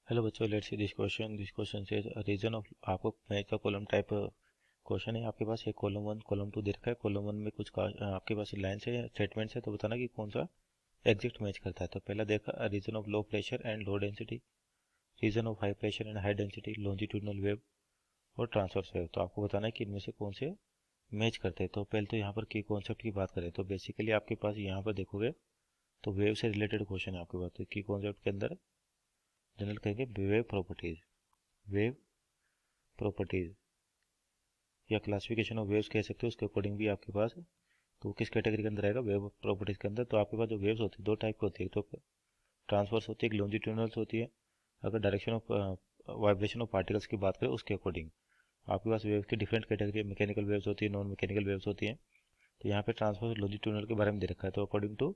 Hello बच्चों, let's see this question से reason of आपको मैच का कॉलम टाइप क्वेश्चन है। आपके पास एक कॉलम वन कॉलम टू दे रखा है। कॉलम वन में कुछ आपके पास लाइन से स्टेटमेंट्स है, तो बताना कि कौन सा एग्जैक्ट मैच करता है। तो पहला देखा region of low pressure and low density, region of high pressure and high density, longitudinal wave और ट्रांसवर्स वेव। तो आपको बताना है कि इनमें से कौन से मैच करते हैं। तो पहले तो यहाँ पर की कॉन्सेप्ट की बात करें तो बेसिकली आपके पास यहाँ पर देखोगे तो वेव से रिलेटेड क्वेश्चन है आपके पास। तो की कॉन्सेप्ट के अंदर जनरल कहेंगे वेव प्रॉपर्टीज या क्लासिफिकेशन ऑफ वेव्स कह सकते हो, उसके अकॉर्डिंग भी आपके पास तो किस कैटेगरी के अंदर आएगा, वेव प्रॉपर्टीज के अंदर। तो आपके पास जो वेव्स होती है दो टाइप की होती है, एक तो ट्रांसवर्स होती है, एक लॉन्जिट्यूडनल्स होती है। अगर direction of vibration of particles की बात करें उसके अकॉर्डिंग आपके पास वेव्स की डिफरेंट कैटेगरी, मैकेनिकल वेव्स होती है, नॉन मैकेनिकल वेव्स होती हैं। तो यहाँ पे ट्रांसवर्स लॉन्जिट्यूडनल के बारे में दे रखा है। तो according to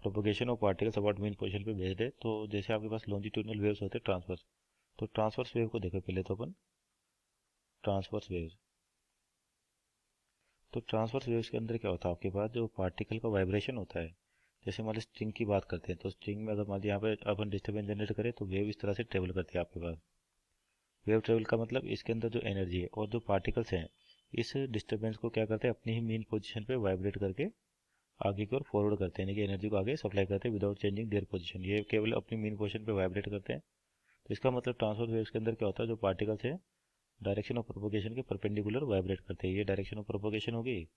propagation of particles about mean position पे भेज दे। तो जैसे आपके पास लॉन्जिट्यूडनल वेव्स होते हैं ट्रांसवर्स, तो ट्रांसवर्स वेव को देखो पहले तो अपन ट्रांसवर्स वेव्स। तो ट्रांसवर्स वेव्स के अंदर क्या होता है, आपके पास जो पार्टिकल का वाइब्रेशन होता है। जैसे मान लीजिए स्ट्रिंग की बात करते हैं, तो स्ट्रिंग में अगर मान लीजिए यहाँ पे अपन डिस्टर्बेंस जनरेट करें तो वेव इस तरह से ट्रेवल करती है आपके पास। वेव ट्रेवल का मतलब इसके अंदर जो एनर्जी है और जो पार्टिकल्स हैं इस डिस्टर्बेंस को क्या करते हैं, अपनी ही मेन पोजीशन पे वाइब्रेट करके आगे की ओर फॉरवर्ड करते हैं, यानी कि एनर्जी को आगे सप्लाई करते हैं विदाउट चेंजिंग देयर पोजीशन। ये केवल अपनी मेन पोजीशन पे वाइब्रेट करते हैं। तो इसका मतलब ट्रांसवर्स वेव्स के अंदर क्या होता है, जो पार्टिकल्स है डायरेक्शन ऑफ प्रोपोगेशन के परपेंडिकुलर वाइब्रेट करते हैं। ये डायरेक्शन ऑफ प्रोपोगेशन होगी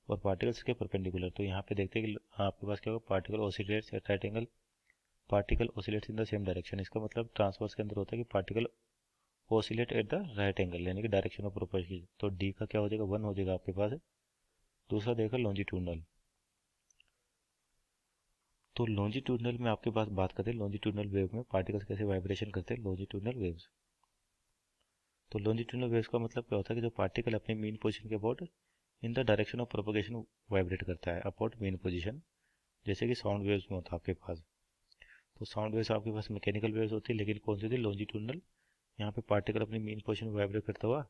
और पार्टिकल्स के परपेंडिकुलर। तो यहाँ पे देखते हैं कि आपके पास क्या होगा, particle oscillates at right angle, particle oscillates in the same direction. इसका मतलब ट्रांसवर्स के अंदर होता है कि particle oscillate at the right angle, यानी कि डायरेक्शन ऑफ प्रोपोगेशन। तो डी का क्या हो जाएगा, वन हो जाएगा आपके पास। दूसरा देखा लॉन्जिट्यूडनल। तो लॉन्जिट्यूडनल में आपके पास बात करते हैं लॉन्जिट्यूडनल वेव में पार्टिकल्स कैसे वाइब्रेशन करते हैं, लॉन्जिट्यूडनल वेव्स। तो लॉन्जिट्यूडनल वेव्स का मतलब क्या होता है कि जो पार्टिकल अपने मेन पोजीशन के about in the direction of propagation vibrate करता है अबाउट मेन पोजीशन, जैसे कि साउंड वेव्स में होता है आपके पास। तो साउंड वेव्स आपके पास मैकेनिकल वेव्स होती है, लेकिन कौन सी थी, लॉन्जिट्यूडनल। यहाँ पे पार्टिकल अपनी मेन पोजीशन में वाइब्रेट करता हुआ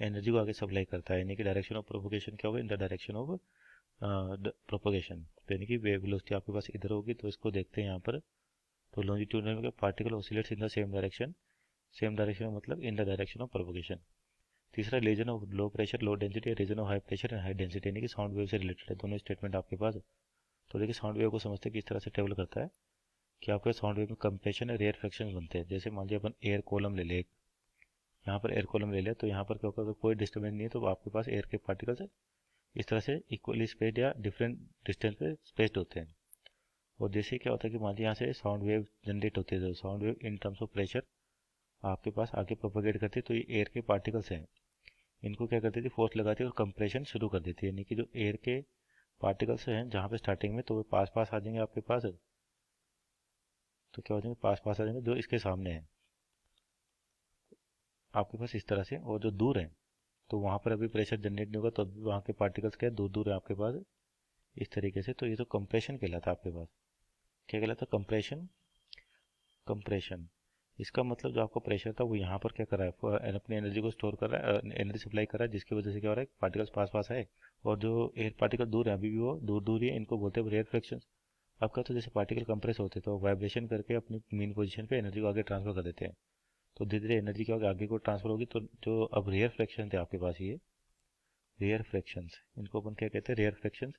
एनर्जी को आगे सप्लाई करता है, यानी कि डायरेक्शन ऑफ प्रोपोगेशन क्या होगा, इन द डायरेक्शन ऑफ प्रोपोगेशन। यानी कि वेव वेलोसिटी आपके पास इधर होगी। तो इसको देखते हैं यहाँ पर। तो लॉन्जिट्यूडनल में particle oscillates in the same direction मतलब in the direction of propagation. तीसरा region of low pressure low density, region of high pressure and high density, यानी कि साउंड वेव से रिलेटेड है दोनों स्टेटमेंट आपके पास। तो देखिए साउंड वेव को समझते हैं किस तरह से ट्रेवल करता है, कि आपके साउंड वेव में कंप्रेशन और रेयर फ्रैक्शन बनते हैं। जैसे मान लीजिए अपन एयर कॉलम ले ले, यहाँ पर एयर कॉलम ले लिया, तो यहाँ पर क्या होगा, अगर कोई डिस्टर्बेंस नहीं है तो आपके पास एयर के पार्टिकल्स इस तरह से इक्वली स्पेस्ड या डिफरेंट डिस्टेंस पे स्पेस्ड होते हैं। और जैसे क्या होता है कि मान लीजिए यहाँ से साउंड वेव जनरेट होती है, तो sound wave in terms of pressure आपके पास आगे प्रोपोगेट करती है। तो ये एयर के पार्टिकल्स हैं, इनको क्या करती थी, फोर्स लगाती है और कंप्रेशन शुरू कर देती है। यानी कि जो एयर के पार्टिकल्स हैं जहाँ पे स्टार्टिंग में, तो वो पास पास आ जाएंगे आपके पास। तो क्या हो जाएंगे, पास पास आ जाएंगे जो इसके सामने है आपके पास इस तरह से। और जो दूर है तो वहाँ पर अभी प्रेशर जनरेट नहीं होगा, तो अभी वहाँ के पार्टिकल्स क्या दूर दूर है आपके पास इस तरीके से। तो ये तो कंप्रेशन कहलाता है आपके पास। क्या कहलाता है, कंप्रेशन। कंप्रेशन इसका मतलब जो आपका प्रेशर था वो यहाँ पर क्या कर रहा है, अपनी एनर्जी को स्टोर कर रहा है, एनर्जी सप्लाई कर रहा है, जिसकी वजह से क्या हो रहा है, पार्टिकल्स पास पास है। और जो एयर पार्टिकल दूर है अभी भी वो दूर दूर ही है, इनको बोलते हैं रेयर फ्रैक्शन। आपका तो जैसे पार्टिकल कंप्रेस होते हैं तो वाइब्रेशन करके अपनी मेन पोजीशन पे एनर्जी को आगे ट्रांसफर कर देते हैं। तो धीरे धीरे एनर्जी क्या होगी, आगे को ट्रांसफर होगी। तो जो अब रेयर फ्रैक्शन थे आपके पास, ये रेयर फ्रैक्शंस, इनको अपन क्या कहते हैं, रेयर फ्रैक्शंस।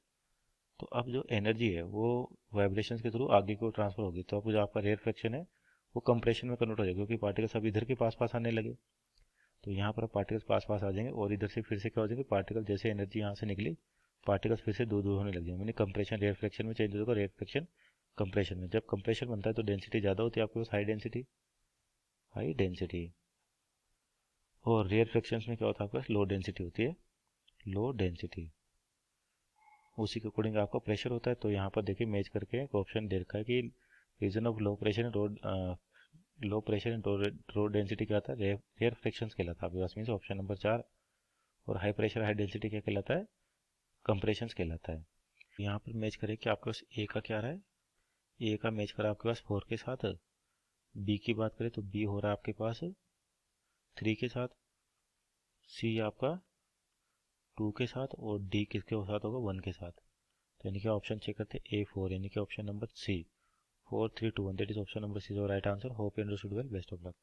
तो अब जो एनर्जी है वो वाइब्रेशंस के थ्रू आगे को ट्रांसफर होगी। तो अब जो आपका रेयर फ्रैक्शन है वो कंप्रेशन में कन्वर्ट हो जाएगा, क्योंकि पार्टिकल्स अब इधर के पास पास आने लगे। तो यहाँ पर पार्टिकल्स पास पास आ जाएंगे और इधर से फिर से क्या हो जाएंगे, पार्टिकल जैसे एनर्जी यहाँ से निकली पार्टिकल्स फिर से दूर दूर होने लग जाएंगे। यानी कंप्रेशन रेयर फ्रैक्शन में चेंज हो जाएगा, रेयर फ्रैक्शन कंप्रेशन में। जब कंप्रेशन बनता है तो डेंसिटी ज़्यादा होती है आपके पास, हाई डेंसिटी। और रेयर फ्रैक्शंस में क्या होता है, आपके पास लो डेंसिटी होती है, लो डेंसिटी। उसी के अकॉर्डिंग आपका प्रेशर होता है। तो यहाँ पर देखिए मैच करके एक ऑप्शन दे रखा है कि region of low pressure and low density क्या आता है, रेयर फ्रैक्शंस कहलाता है आपके पास। Means option number 4। और हाई प्रेशर हाई डेंसिटी क्या कहलाता है, कंप्रेशंस कहलाता है। यहाँ पर मैच करें कि आपके पास ए का क्या रहा है, ए का मैच करा आपके पास 4 के साथ। बी की बात करें तो बी हो रहा है आपके पास 3 के साथ, सी आपका 2 के साथ, और डी किसके साथ होगा, 1 के साथ। तो यानी कि ऑप्शन चेक करते हैं A4, यानी कि option number C 4321, that is option number C is our right answer. Hope you understood well. Best of luck.